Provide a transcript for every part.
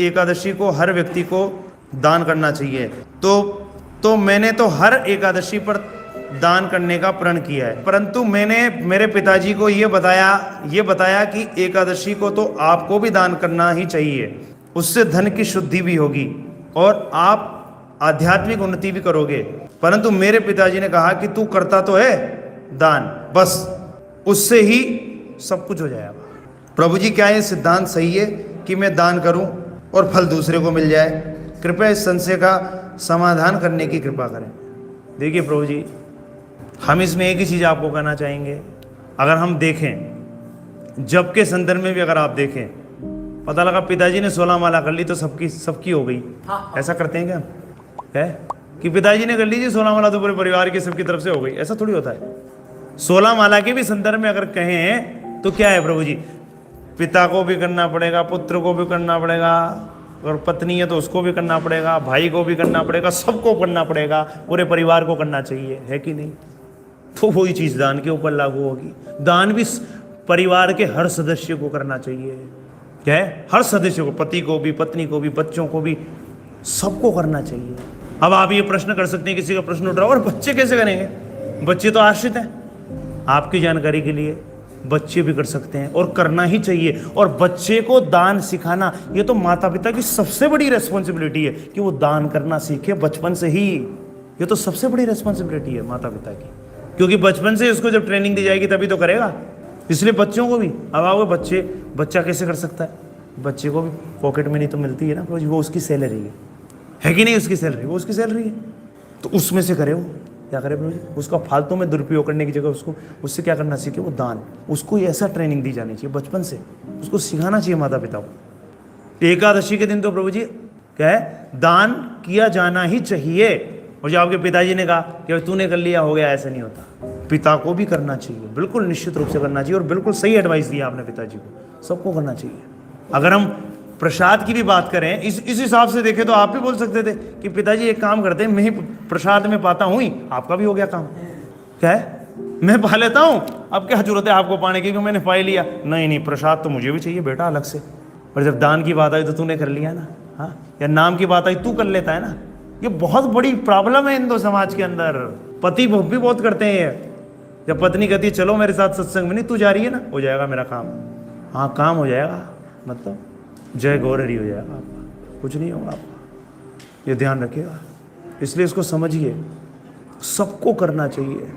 एकादशी को हर व्यक्ति को दान करना चाहिए। तो मैंने तो हर एकादशी पर दान करने का प्रण किया है, परंतु मैंने मेरे पिताजी को ये बताया कि एकादशी को तो आपको भी दान करना ही चाहिए, उससे धन की शुद्धि भी होगी और आप आध्यात्मिक उन्नति भी करोगे। परंतु मेरे पिताजी ने कहा कि तू करता तो है दान, बस उससे ही सब कुछ हो जाएगा। प्रभु जी, क्या ये सिद्धांत सही है कि मैं दान करूं और फल दूसरे को मिल जाए? कृपया इस संशय का समाधान करने की कृपा करें। देखिए प्रभु जी, हम इसमें एक ही चीज़ आपको कहना चाहेंगे। अगर हम देखें, जब के संदर्भ में भी अगर आप देखें, पता लगा पिताजी ने 16 माला कर ली तो सबकी हो गई। ऐसा करते हैं क्या है कि पिताजी ने कर लीजिए 16 माला तो पूरे परिवार की सबकी तरफ से हो गई? ऐसा थोड़ी होता है। 16 माला के भी संदर्भ में अगर कहें तो क्या है प्रभु जी, पिता को भी करना पड़ेगा, पुत्र को भी करना पड़ेगा, और पत्नी है तो उसको भी करना पड़ेगा, भाई को भी करना पड़ेगा, सबको करना पड़ेगा, पूरे परिवार को करना चाहिए, है कि नहीं? तो वही चीज दान के ऊपर लागू होगी। दान भी परिवार के हर सदस्य को करना चाहिए। क्या है? हर सदस्य को, पति को भी, पत्नी को भी, बच्चों को भी, सबको करना चाहिए। अब आप ये प्रश्न कर सकते हैं, किसी का प्रश्न उठ रहा है, और बच्चे कैसे करेंगे? बच्चे तो आश्रित हैं। आपकी जानकारी के लिए बच्चे भी कर सकते हैं और करना ही चाहिए। और बच्चे को दान सिखाना, ये तो माता पिता की सबसे बड़ी रेस्पॉन्सिबिलिटी है कि वो दान करना सीखे बचपन से ही। ये तो सबसे बड़ी रेस्पॉन्सिबिलिटी है माता पिता की, क्योंकि बचपन से उसको जब ट्रेनिंग दी जाएगी तभी तो करेगा। इसलिए बच्चों को भी, अब आओ बच्चा कैसे कर सकता है? बच्चे को भी पॉकेट मनी तो मिलती है ना, वो उसकी सैलरी है कि नहीं? उसकी सैलरी, वो उसकी सैलरी है, तो उसमें से करे। वो क्या करे प्रभु जी? उसका फालतू में दुरुपयोग करने की जगह उससे क्या करना सीखे? वो दान। उसको ऐसा ट्रेनिंग दी जानी चाहिए बचपन से, उसको सिखाना चाहिए माता पिता को। एकादशी के दिन तो प्रभु जी क्या है, दान किया जाना ही चाहिए। और जो आपके पिताजी ने कहा कि तूने कर लिया हो गया, ऐसा नहीं होता। पिता को भी करना चाहिए, बिल्कुल निश्चित रूप से करना चाहिए। और बिल्कुल सही एडवाइस दिया आपने पिताजी को, सबको करना चाहिए। अगर हम प्रसाद की भी बात करें, इस हिसाब से देखें तो आप भी बोल सकते थे कि पिताजी एक काम करते हैं, मैं ही प्रसाद में पाता हूँ ही, आपका भी हो गया काम। क्या है? मैं पा लेता हूँ, अब क्या जरूरत है आपको पाने की, मैंने पा ही लिया। नहीं, प्रसाद तो मुझे भी चाहिए बेटा अलग से। और जब दान की बात आई तो तूने कर लिया ना, हाँ, या नाम की बात आई तू कर लेता है ना। ये बहुत बड़ी प्रॉब्लम है हिंदू समाज के अंदर। पति भी बहुत करते हैं। जब पत्नी कहती है चलो मेरे साथ सत्संग में, नहीं तू जा रही है ना, हो जाएगा मेरा काम। हाँ, काम हो जाएगा, मतलब जय गौरहरि हो जाएगा आपका, कुछ नहीं होगा आपका। ये ध्यान रखिएगा। इसलिए इसको समझिए, सबको करना चाहिए।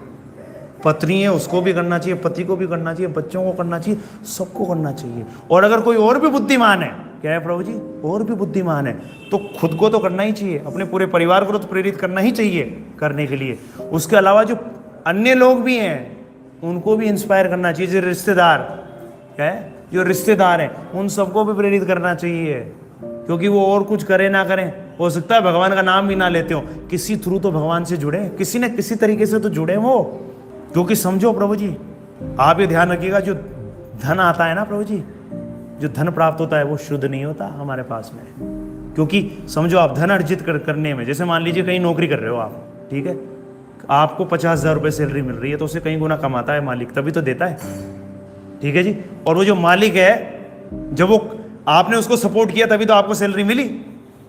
पत्नी है उसको भी करना चाहिए, पति को भी करना चाहिए, बच्चों को करना चाहिए, सबको करना चाहिए। और अगर कोई और भी बुद्धिमान है, क्या है प्रभु जी, और भी बुद्धिमान है, तो खुद को तो करना ही चाहिए, अपने पूरे परिवार को तो प्रेरित करना ही चाहिए करने के लिए। उसके अलावा जो अन्य लोग भी हैं उनको भी इंस्पायर करना चाहिए। जो रिश्तेदार है, जो रिश्तेदार हैं, उन सबको भी प्रेरित करना चाहिए। क्योंकि वो और कुछ करें ना करें, हो सकता है भगवान का नाम भी ना लेते हो, किसी थ्रू तो भगवान से जुड़े, किसी न किसी तरीके से तो जुड़े वो। क्योंकि समझो प्रभु जी, आप ये ध्यान रखिएगा, जो धन आता है ना प्रभु जी, जो धन प्राप्त होता है वो शुद्ध नहीं होता हमारे पास में। क्योंकि समझो आप धन अर्जित करने में, जैसे मान लीजिए कहीं नौकरी कर रहे हो आप, ठीक है, आपको 50,000 रुपये सैलरी मिल रही है, तो उसे कहीं गुना कमाता है मालिक, तभी तो देता है, ठीक है जी। और वो जो मालिक है, जब वो आपने उसको सपोर्ट किया तभी तो आपको सैलरी मिली।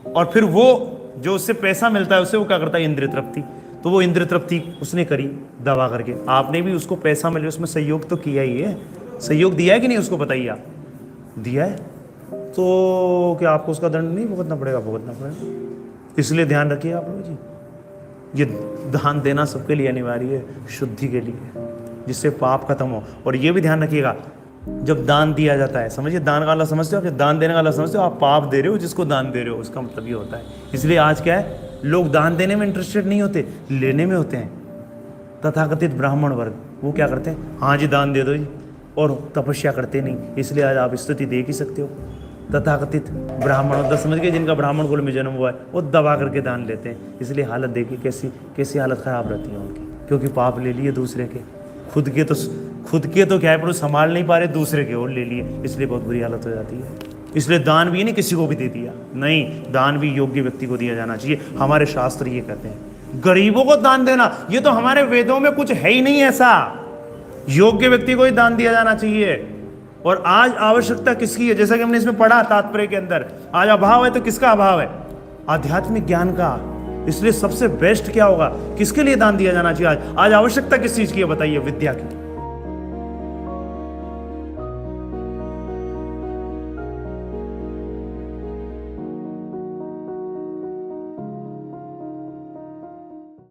और फिर वो जो उससे पैसा मिलता है उससे वो क्या करता है, इंद्रिय तृप्ति। तो वो इंद्रिय तृप्ति उसने करी दवा करके, आपने भी उसको पैसा मिले उसमें सहयोग तो किया ही है। सहयोग दिया है कि नहीं, उसको बताइए आप, दिया है, तो क्या आपको उसका दंड नहीं भुगतना पड़ेगा? भुगतना पड़ेगा। इसलिए ध्यान रखिए आप लोग जी, ये दान देना सबके लिए अनिवार्य है, शुद्धि के लिए, जिससे पाप खत्म हो। और ये भी ध्यान रखिएगा, जब दान दिया जाता है, समझिए दान का अलग समझते हो, जब दान देने का अलग समझते हो, आप पाप दे रहे हो जिसको दान दे रहे हो, उसका मतलब ये होता है। इसलिए आज क्या है, लोग दान देने में इंटरेस्टेड नहीं होते, लेने में होते हैं। तथाकथित ब्राह्मण वर्ग वो क्या करते हैं, हाँ जी दान दे दो जी, और तपस्या करते नहीं। इसलिए आज आप स्तुति देख ही सकते हो। तथाकथित ब्राह्मण समझ के, जिनका ब्राह्मण कुल में जन्म हुआ है, वो दबा करके दान लेते हैं। इसलिए हालत देखिए कैसी हालत खराब रहती है उनकी, क्योंकि पाप ले लिए दूसरे के, खुद के तो क्या है, पर संभाल नहीं पा रहे, दूसरे के और ले लिए, इसलिए बहुत बुरी हालत हो जाती है। इसलिए दान भी नहीं किसी को भी दे दिया, नहीं, दान भी योग्य व्यक्ति को दिया जाना चाहिए। हमारे शास्त्र ये कहते हैं, गरीबों को दान देना, ये तो हमारे वेदों में कुछ है ही नहीं ऐसा। योग्य व्यक्ति को ही दान दिया जाना चाहिए। और आज आवश्यकता किसकी है? जैसा कि हमने इसमें पढ़ा तात्पर्य के अंदर, आज अभाव है तो किसका अभाव है? आध्यात्मिक ज्ञान का। इसलिए सबसे बेस्ट क्या होगा? किसके लिए दान दिया जाना चाहिए? आज आवश्यकता किस चीज की है बताइए? विद्या की।